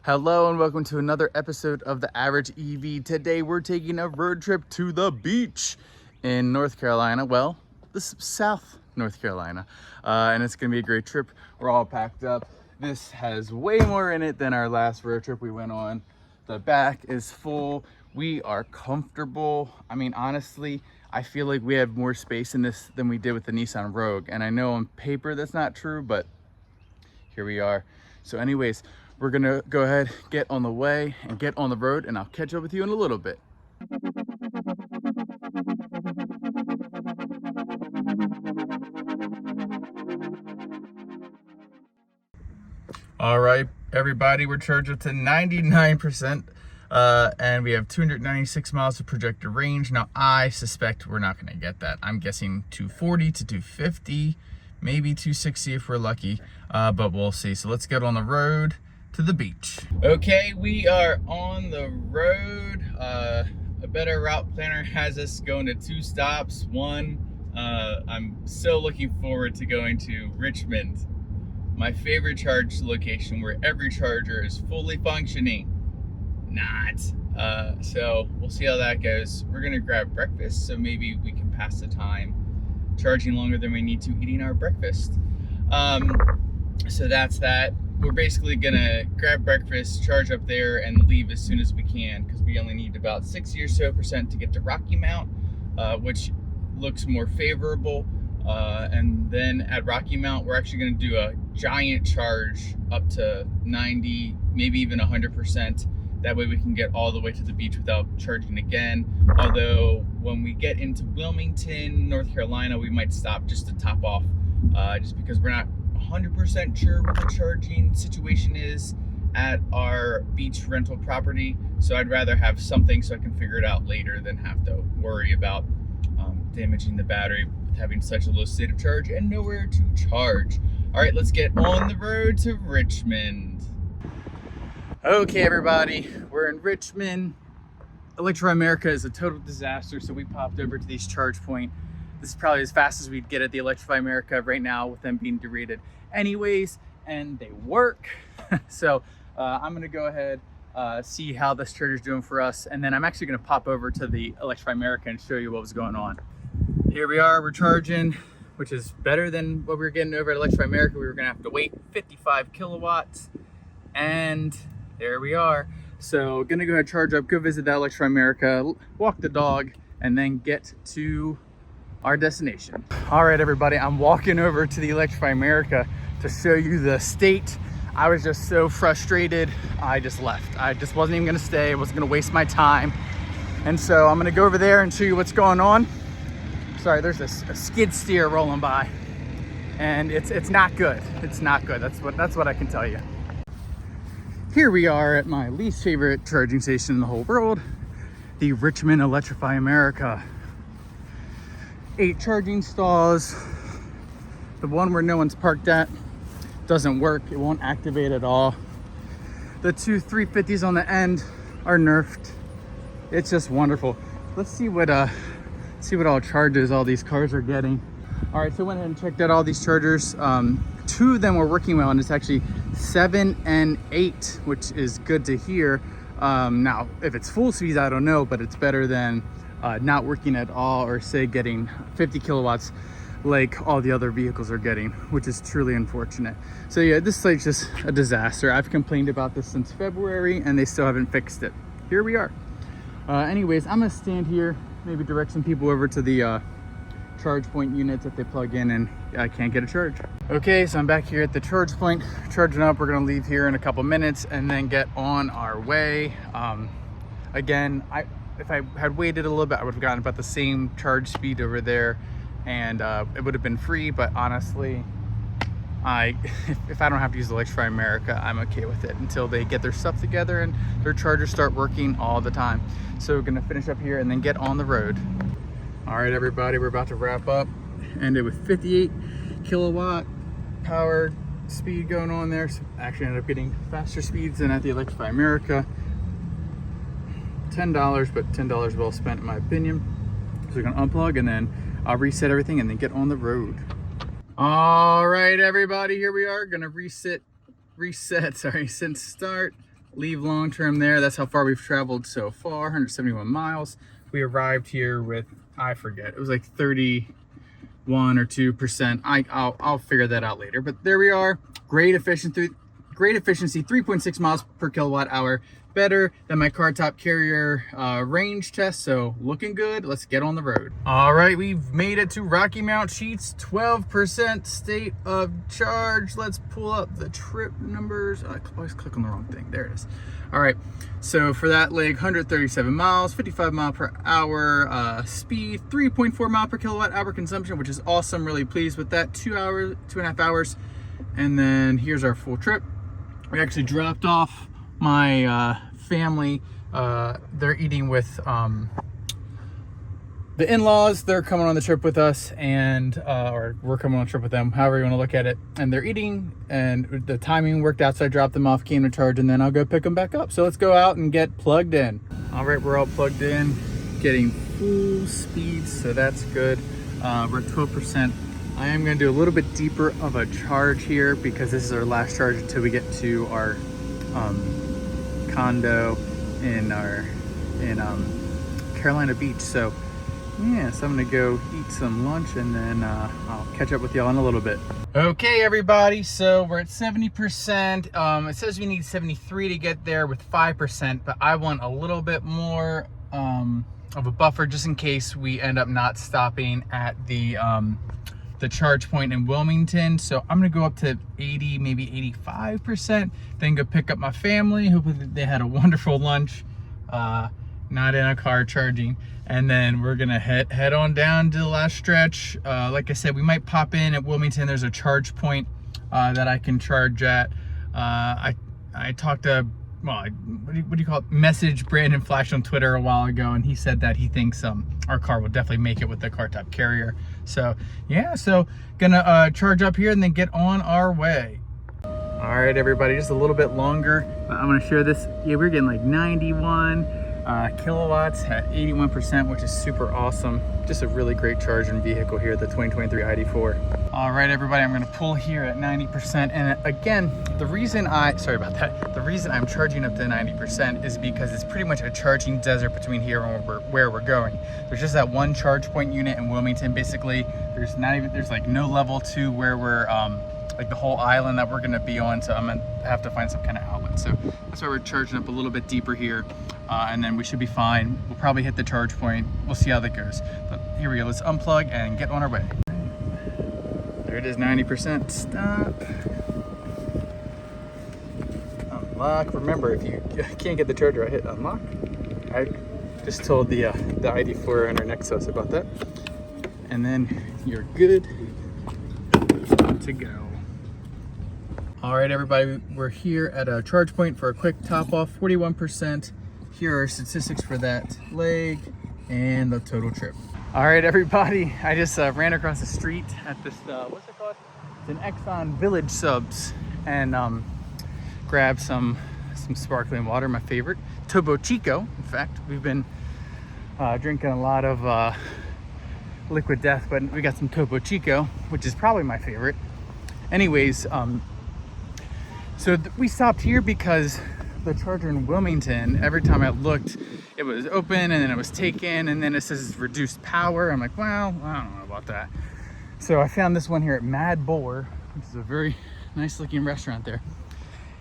Hello and welcome to another episode of The Average EV. Today we're taking a road trip to the beach in North Carolina. Well, this is South North Carolina. And it's gonna be a great trip. We're all packed up. This has way more in it than our last road trip we went on. The back is full. We are comfortable. I mean, honestly, I feel like we have more space in this than we did with the Nissan Rogue. And I know on paper that's not true, but here we are. So anyways, we're gonna go ahead, get on the way and get on the road, and I'll catch up with you in a little bit. All right, everybody, we're charged up to 99%, and we have 296 miles of projected range. Now, I suspect we're not gonna get that. I'm guessing 240 to 250, maybe 260 if we're lucky, but we'll see. So let's get on the road to the beach. Okay, we are on the road. A better route planner has us going to 2 stops. One, I'm so looking forward to going to Richmond, my favorite charge location where every charger is fully functioning. Not. So we'll see how that goes. We're gonna grab breakfast, so maybe we can pass the time charging longer than we need to eating our breakfast. So that's that. We're basically gonna grab breakfast, charge up there, and leave as soon as we can, because we only need about 60% or so to get to Rocky Mount, which looks more favorable. And then at Rocky Mount, we're actually gonna do a giant charge up to 90, maybe even 100%. That way we can get all the way to the beach without charging again. Although when we get into Wilmington, North Carolina, we might stop just to top off, just because we're not 100% sure what the charging situation is at our beach rental property. So I'd rather have something so I can figure it out later than have to worry about damaging the battery with having such a low state of charge and nowhere to charge. All right, let's get on the road to Richmond. Okay, everybody, we're in Richmond. Electrify America is a total disaster, so we popped over to these charge point. This is probably as fast as we'd get at the Electrify America right now with them being derated anyways, and they work. So I'm gonna go ahead, see how this charger's doing for us, and then I'm actually gonna pop over to the Electrify America and show you what was going on. Here we are, we're charging, which is better than what we were getting over at Electrify America. We were gonna have to wait 55 kilowatts, and there we are. So gonna go ahead, charge up, go visit that Electrify America, walk the dog, and then get to our destination. All right, everybody, I'm walking over to the Electrify America to show you the state. I was just so frustrated, I just left. I just wasn't even gonna stay, I wasn't gonna waste my time. And so I'm gonna go over there and show you what's going on. Sorry, there's a skid steer rolling by, and it's not good. It's not good, that's what I can tell you. Here we are at my least favorite charging station in the whole world, the Richmond Electrify America. 8 charging stalls. The one where no one's parked at doesn't work. It won't activate at all. The 2 350s on the end are nerfed. It's just wonderful. Let's see what all charges all these cars are getting. All right, so I went ahead and checked out all these chargers. 2 of them were working well, and it's actually 7 and 8, which is good to hear. Now, if it's full speed, I don't know, but it's better than not working at all, or say getting 50 kilowatts like all the other vehicles are getting, which is truly unfortunate. So yeah, this site's just a disaster. I've complained about this since February and they still haven't fixed it. Here we are. Anyways, I'm gonna stand here, maybe direct some people over to the charge point units if they plug in and I can't get a charge. Okay, so I'm back here at the charge point, charging up. We're gonna leave here in a couple minutes and then get on our way. Again, if I had waited a little bit, I would have gotten about the same charge speed over there, and it would have been free. But honestly, if I don't have to use Electrify America, I'm okay with it until they get their stuff together and their chargers start working all the time. So we're gonna finish up here and then get on the road. All right, everybody, we're about to wrap up. Ended with 58 kilowatt power speed going on there. So actually ended up getting faster speeds than at the Electrify America. $10, but $10 well spent in my opinion. So we're gonna unplug and then I'll reset everything and then get on the road. All right, everybody, here we are gonna reset, since start, leave long term there. That's how far we've traveled so far, 171 miles. We arrived here with, I forget, it was like 31 or 2%. I'll figure that out later, but there we are. Great efficiency, 3.6 miles per kilowatt hour, better than my car top carrier range test, so looking good. Let's get on the road. All right, we've made it to Rocky Mount Sheets, 12% state of charge. Let's pull up the trip numbers. I always click on the wrong thing. There it is. All right, so for that leg, 137 miles, 55 mile per hour speed, 3.4 mile per kilowatt hour consumption, which is awesome. Really pleased with that. 2.5 hours. And then here's our full trip. We actually dropped off my family. They're eating with the in-laws. They're coming on the trip with us, and or we're coming on a trip with them, however you want to look at it. And they're eating, and the timing worked out, so I dropped them off, came to charge, and then I'll go pick them back up. So let's go out and get plugged in. All right, we're all plugged in, getting full speed, so that's good. We're at 12%. I am going to do a little bit deeper of a charge here because this is our last charge until we get to our condo in Carolina Beach. So yeah, so I'm gonna go eat some lunch, and then I'll catch up with y'all in a little bit. Okay, everybody, so we're at 70%. It says we need 73 to get there with 5%, but I want a little bit more of a buffer just in case we end up not stopping at the charge point in Wilmington. So I'm gonna go up to 80, maybe 85%, then go pick up my family. Hopefully they had a wonderful lunch, not in a car charging, and then we're gonna head on down to the last stretch. Like I said, we might pop in at Wilmington. There's a charge point that I can charge at. I talked to, well, what do you call it? Message Brandon Flash on Twitter a while ago, and he said that he thinks our car will definitely make it with the car top carrier. So yeah, so gonna charge up here and then get on our way. All right, everybody, just a little bit longer. I'm gonna share this. Yeah, we're getting like 91 kilowatts at 81%, which is super awesome. Just a really great charging vehicle here, the 2023 ID.4. All right, everybody, I'm gonna pull here at 90%. And again, the reason I'm charging up to 90% is because it's pretty much a charging desert between here and where we're going. There's just that one charge point unit in Wilmington. Basically, there's like no level 2 where we're, like the whole island that we're gonna be on. So I'm gonna have to find some kind of outlet. So that's why we're charging up a little bit deeper here. And then we should be fine. We'll probably hit the charge point. We'll see how that goes. But here we go, let's unplug and get on our way. There it is, 90%, stop. Unlock, remember if you can't get the charger, I hit unlock. I just told the ID.4 owner next to us about that. And then you're good to go. All right, everybody, we're here at a charge point for a quick top off, 41%. Here are statistics for that leg and the total trip. All right, everybody, I just ran across the street at this, what's it called? It's an Exxon Village Subs, and grabbed some sparkling water, my favorite, Topo Chico. In fact, we've been drinking a lot of Liquid Death, but we got some Topo Chico, which is probably my favorite. Anyways, so we stopped here because the charger in Wilmington, every time I looked, it was open and then it was taken, and then it says it's reduced power. I'm like, well, I don't know about that. So I found this one here at Mad Boar, which is a very nice looking restaurant there.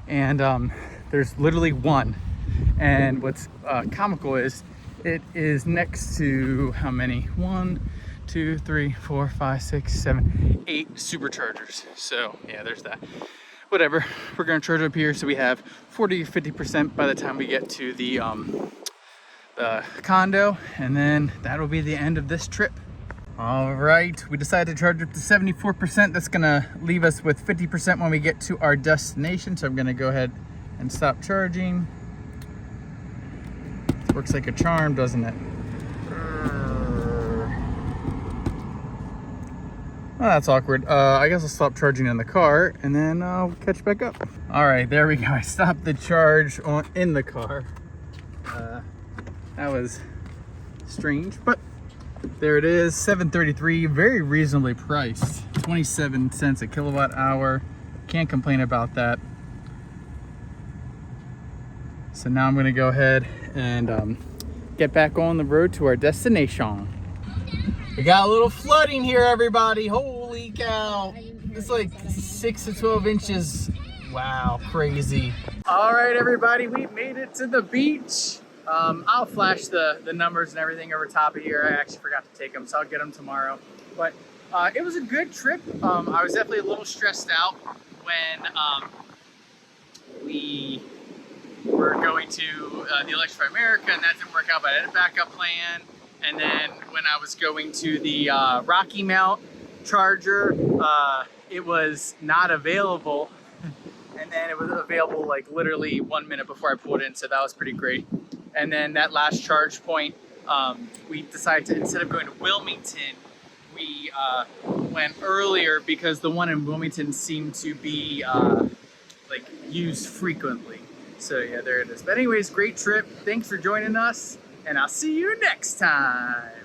And there's literally one. And what's comical is it is next to how many? 1, 2, 3, 4, 5, 6, 7, 8 superchargers. So yeah, there's that. Whatever, we're gonna charge up here so we have 40 or 50% by the time we get to the condo, and then that'll be the end of this trip. All right, we decided to charge up to 74%. That's gonna leave us with 50% when we get to our destination. So I'm gonna go ahead and stop charging. Works like a charm, doesn't it? Oh, that's awkward. I guess I'll stop charging in the car and then I'll catch back up. All right, there we go. I stopped the charge in the car. That was strange, but there it is, $7.33, very reasonably priced. 27 cents a kilowatt hour. Can't complain about that. So now I'm gonna go ahead and get back on the road to our destination. We got a little flooding here, everybody. Holy cow. It's like 6 to 12 inches. Wow, crazy. All right, everybody, we made it to the beach. I'll flash the numbers and everything over top of here. I actually forgot to take them, so I'll get them tomorrow. But it was a good trip. I was definitely a little stressed out when we were going to the Electrify America, and that didn't work out, but I had a backup plan. And then when I was going to the Rocky Mount charger, it was not available. And then it was available like literally 1 minute before I pulled in, so that was pretty great. And then that last charge point, we decided to, instead of going to Wilmington, we went earlier because the one in Wilmington seemed to be like used frequently. So yeah, there it is. But anyways, great trip. Thanks for joining us, and I'll see you next time.